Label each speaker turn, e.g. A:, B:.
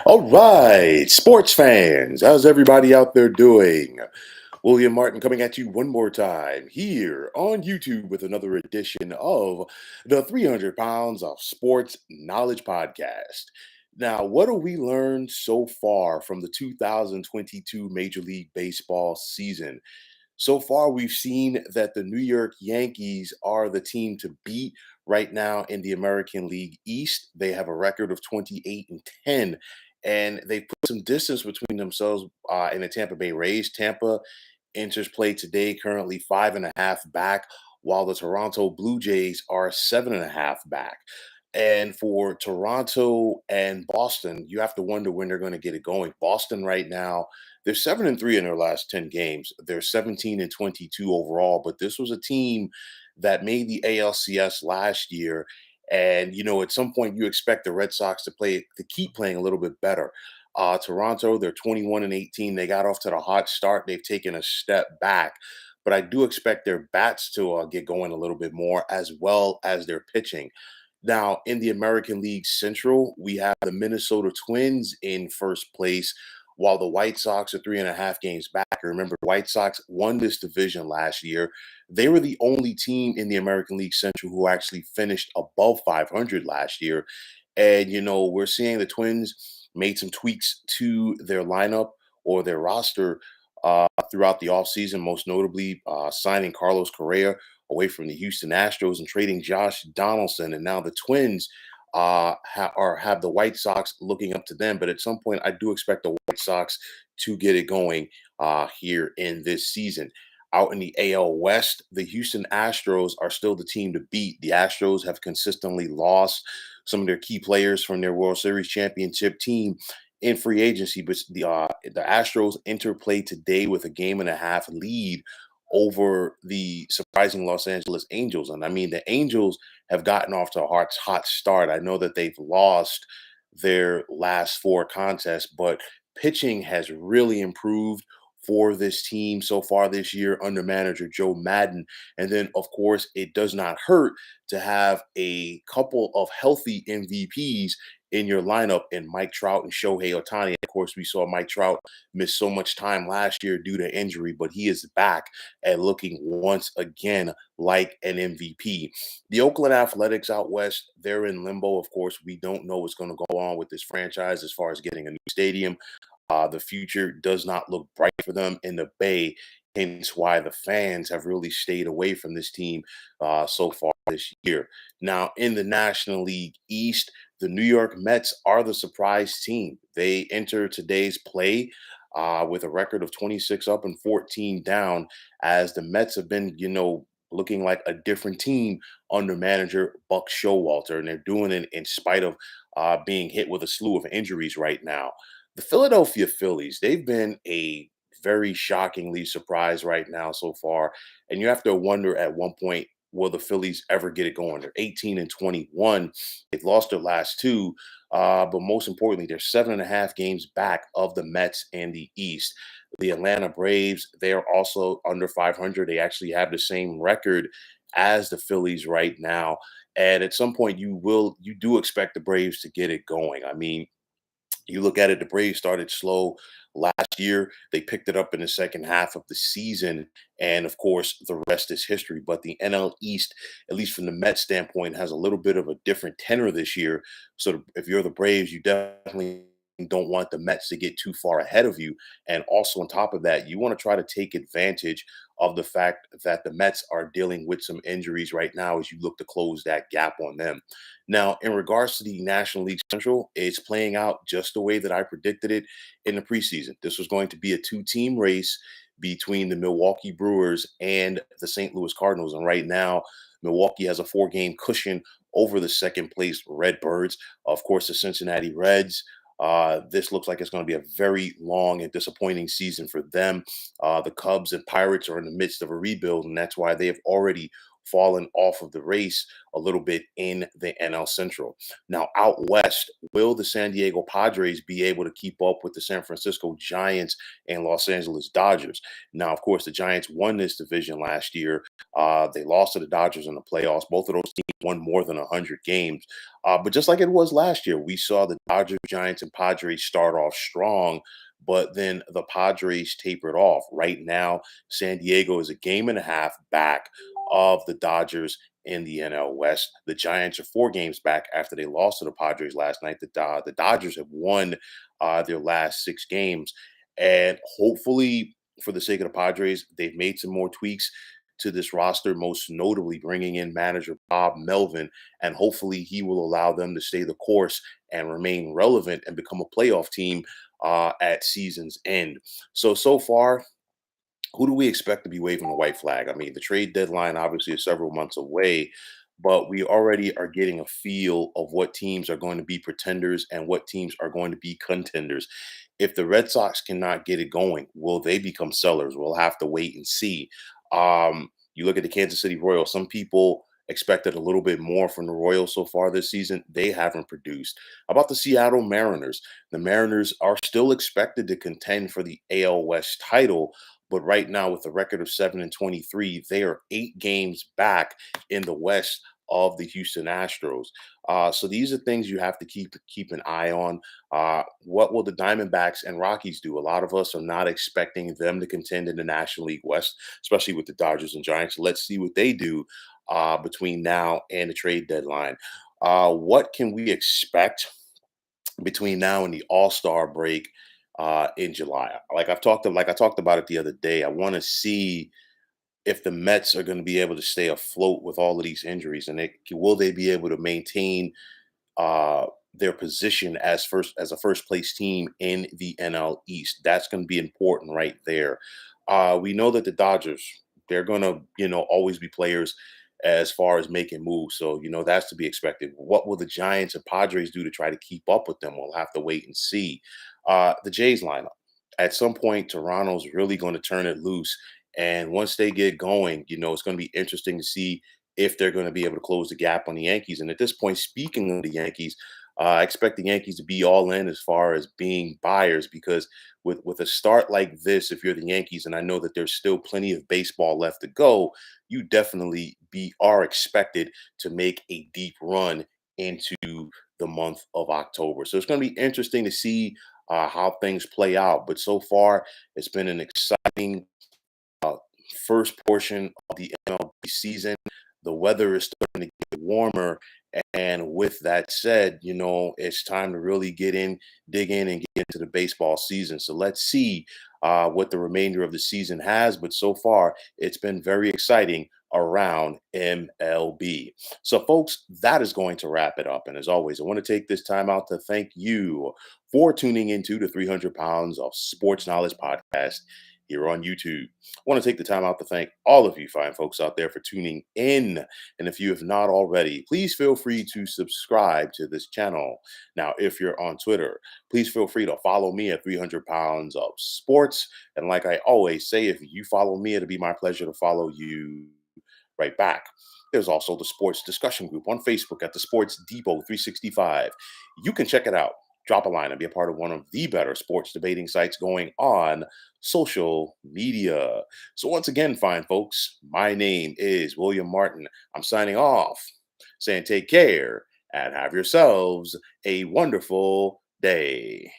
A: All right, sports fans, how's everybody out there doing? William Martin coming at you one more time here on YouTube with another edition of the 300 Pounds of Sports Knowledge Podcast. Now, what have we learned so far from the 2022 Major League Baseball season? So far, we've seen that the New York Yankees are the team to beat right now in the American League East. They have a record of 28-10, and they put some distance between themselves and the Tampa Bay Rays. Tampa enters play today, currently 5.5 back, while the Toronto Blue Jays are 7.5 back. And for Toronto and Boston, you have to wonder when they're going to get it going. Boston right now, they're 7-3 in their last 10 games. They're 17-22 overall, but this was a team that made the ALCS last year. And at some point you expect the Red Sox to keep playing a little bit better. Toronto, they're 21-18. They got off to the hot start. They've taken a step back, but I do expect their bats to get going a little bit more, as well as their pitching. Now, in the American League Central, we have the Minnesota Twins in first place, while the White Sox are 3.5 games back. Remember, the White Sox won this division last year. They were the only team in the American League Central who actually finished above 500 last year. And, we're seeing the Twins made some tweaks to their lineup or their roster throughout the offseason, most notably signing Carlos Correa away from the Houston Astros and trading Josh Donaldson. And now the Twins have the White Sox looking up to them. But at some point, I do expect the White Sox to get it going here in this season. Out in the AL West, the Houston Astros are still the team to beat. The Astros have consistently lost some of their key players from their World Series championship team in free agency, but the Astros interplay today with a game and a half lead over the surprising Los Angeles Angels. And I mean, the Angels have gotten off to a hot start. I know that they've lost their last four contests, but pitching has really improved for this team so far this year under manager Joe Madden. And then, of course, it does not hurt to have a couple of healthy MVPs in your lineup in Mike Trout and Shohei Ohtani. Of course, we saw Mike Trout miss so much time last year due to injury, but he is back and looking once again like an MVP. The Oakland Athletics out west, they're in limbo. Of course, we don't know what's going to go on with this franchise as far as getting a new stadium. The future does not look bright for them in the Bay, hence why the fans have really stayed away from this team so far this year. Now, in the National League East, the New York Mets are the surprise team. They enter today's play with a record of 26 up and 14 down, as the Mets have been, looking like a different team under manager Buck Showalter, and they're doing it in spite of being hit with a slew of injuries right now. The Philadelphia Phillies, they've been a very shockingly surprised right now so far. And you have to wonder at one point, will the Phillies ever get it going? They're 18-21. They've lost their last two. But most importantly, they're 7.5 games back of the Mets and the East. The Atlanta Braves, they are also under 500. They actually have the same record as the Phillies right now. And at some point, you do expect the Braves to get it going. I mean, you look at it, the Braves started slow last year. They picked it up in the second half of the season. And of course, the rest is history. But the NL East, at least from the Mets standpoint, has a little bit of a different tenor this year. So if you're the Braves, you definitely don't want the Mets to get too far ahead of you. And also on top of that, you want to try to take advantage of the fact that the Mets are dealing with some injuries right now as you look to close that gap on them. Now, in regards to the National League Central, it's playing out just the way that I predicted it in the preseason. This was going to be a two-team race between the Milwaukee Brewers and the St. Louis Cardinals. And right now, Milwaukee has a 4-game cushion over the second place Redbirds. Of course, the Cincinnati Reds. This looks like it's going to be a very long and disappointing season for them. The Cubs and Pirates are in the midst of a rebuild, and that's why they have already fallen off of the race a little bit in the NL Central. Now, out west, will the San Diego Padres be able to keep up with the San Francisco Giants and Los Angeles Dodgers? Now, of course, the Giants won this division last year. They lost to the Dodgers in the playoffs. Both of those teams won more than 100 games. But just like it was last year, we saw the Dodgers, Giants, and Padres start off strong, but then the Padres tapered off. Right now, San Diego is a game and a half back of the Dodgers in the NL West. The Giants are 4 games back after they lost to the Padres last night. The Dodgers have won their last 6 games. And hopefully, for the sake of the Padres, they've made some more tweaks to this roster, most notably bringing in manager Bob Melvin. And hopefully, he will allow them to stay the course and remain relevant and become a playoff team at season's end. So far, who do we expect to be waving the white flag? I mean, the trade deadline obviously is several months away, but we already are getting a feel of what teams are going to be pretenders and what teams are going to be contenders. If the Red Sox cannot get it going, will they become sellers? We'll have to wait and see. You look at the Kansas City Royals, some people expected a little bit more from the Royals so far this season. They haven't produced. How about the Seattle Mariners? The Mariners are still expected to contend for the AL West title, but right now, with a record of 7-23, they are 8 games back in the West of the Houston Astros. So these are things you have to keep an eye on. What will the Diamondbacks and Rockies do? A lot of us are not expecting them to contend in the National League West, especially with the Dodgers and Giants. Let's see what they do between now and the trade deadline. What can we expect between now and the All-Star break in July? Like I talked about it the other day. I want to see if the Mets are going to be able to stay afloat with all of these injuries, and will they be able to maintain uh, their position as a first place team in the NL East. That's going to be important right there. We know that the Dodgers, they're going to always be players as far as making moves. So that's to be expected. What will the Giants and Padres do to try to keep up with them? We'll have to wait and see. The Jays lineup. At some point, Toronto's really going to turn it loose. And once they get going, it's going to be interesting to see if they're going to be able to close the gap on the Yankees. And at this point, speaking of the Yankees, I expect the Yankees to be all in as far as being buyers, because with a start like this, if you're the Yankees, and I know that there's still plenty of baseball left to go, you definitely are expected to make a deep run into the month of October. So it's going to be interesting to see how things play out. But so far, it's been an exciting uh, first portion of the MLB season. The weather is starting to get warmer. And with that said, it's time to really dig in and get into the baseball season. So let's see what the remainder of the season has. But so far, it's been very exciting around MLB. So, folks, that is going to wrap it up. And as always, I want to take this time out to thank you for tuning into the 300 Pounds of Sports Knowledge podcast here on YouTube. I want to take the time out to thank all of you fine folks out there for tuning in. And if you have not already, please feel free to subscribe to this channel. Now, if you're on Twitter, please feel free to follow me at 300 Pounds of Sports. And like I always say, if you follow me, it'll be my pleasure to follow you right back. There's also the sports discussion group on Facebook at the Sports Depot 365. You can check it out. Drop a line and be a part of one of the better sports debating sites going on social media. So once again, fine folks, my name is William Martin. I'm signing off, saying take care and have yourselves a wonderful day.